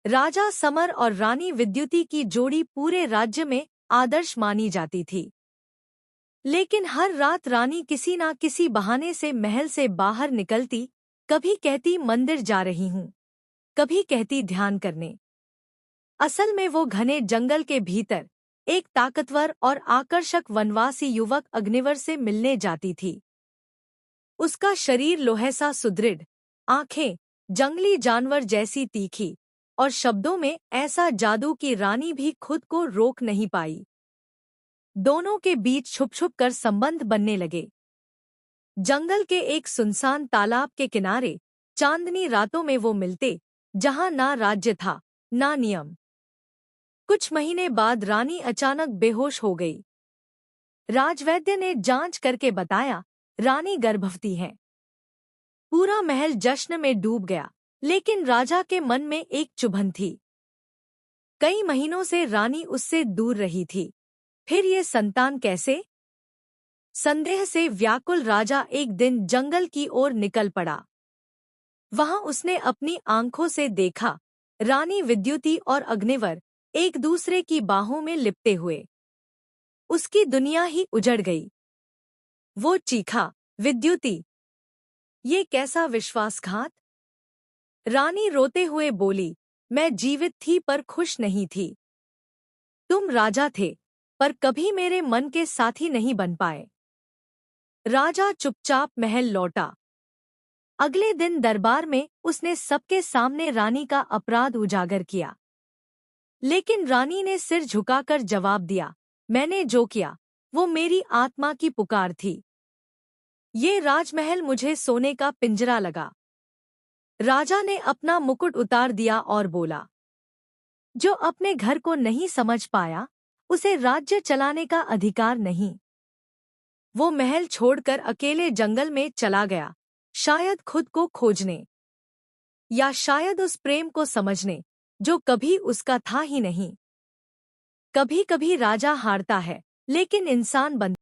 राजा summer और रानी विद्युती की जोड़ी पूरे राज्य में आदर्श मानी जाती थी। लेकिन हर रात रानी किसी ना किसी बहाने से महल से बाहर निकलती, कभी कहती मंदिर जा रही हूँ, कभी कहती ध्यान करने। असल में वो घने जंगल के भीतर एक ताकतवर और आकर्षक वनवासी युवक अग्निवर से मिलने जाती थी। उसका शरीर लोहे सा सुदृढ़, आंखें जंगली जानवर जैसी तीखी और शब्दों में ऐसा जादू कि रानी भी खुद को रोक नहीं पाई। दोनों के बीच छुप छुप कर संबंध बनने लगे। जंगल के एक सुनसान तालाब के किनारे चांदनी रातों में वो मिलते, जहां ना राज्य था ना नियम। कुछ महीने बाद रानी अचानक बेहोश हो गई। राजवैद्य ने जांच करके बताया, रानी गर्भवती है। पूरा महल जश्न में डूब गया, लेकिन राजा के मन में एक चुभन थी। कई महीनों से रानी उससे दूर रही थी, फिर ये संतान कैसे? संदेह से व्याकुल राजा एक दिन जंगल की ओर निकल पड़ा। वहां उसने अपनी आंखों से देखा, रानी विद्युती और अग्निवर एक दूसरे की बाहों में लिपटे हुए। उसकी दुनिया ही उजड़ गई। वो चीखा, विद्युती, ये कैसा विश्वासघात? रानी रोते हुए बोली, मैं जीवित थी पर खुश नहीं थी। तुम राजा थे, पर कभी मेरे मन के साथी नहीं बन पाए। राजा चुपचाप महल लौटा। अगले दिन दरबार में उसने सबके सामने रानी का अपराध उजागर किया। लेकिन रानी ने सिर झुकाकर जवाब दिया, मैंने जो किया वो मेरी आत्मा की पुकार थी। ये राजमहल मुझे सोने का पिंजरा लगा। राजा ने अपना मुकुट उतार दिया और बोला, जो अपने घर को नहीं समझ पाया, उसे राज्य चलाने का अधिकार नहीं। वो महल छोड़कर अकेले जंगल में चला गया, शायद खुद को खोजने, या शायद उस प्रेम को समझने जो कभी उसका था ही नहीं। कभी कभी राजा हारता है, लेकिन इंसान बनता है।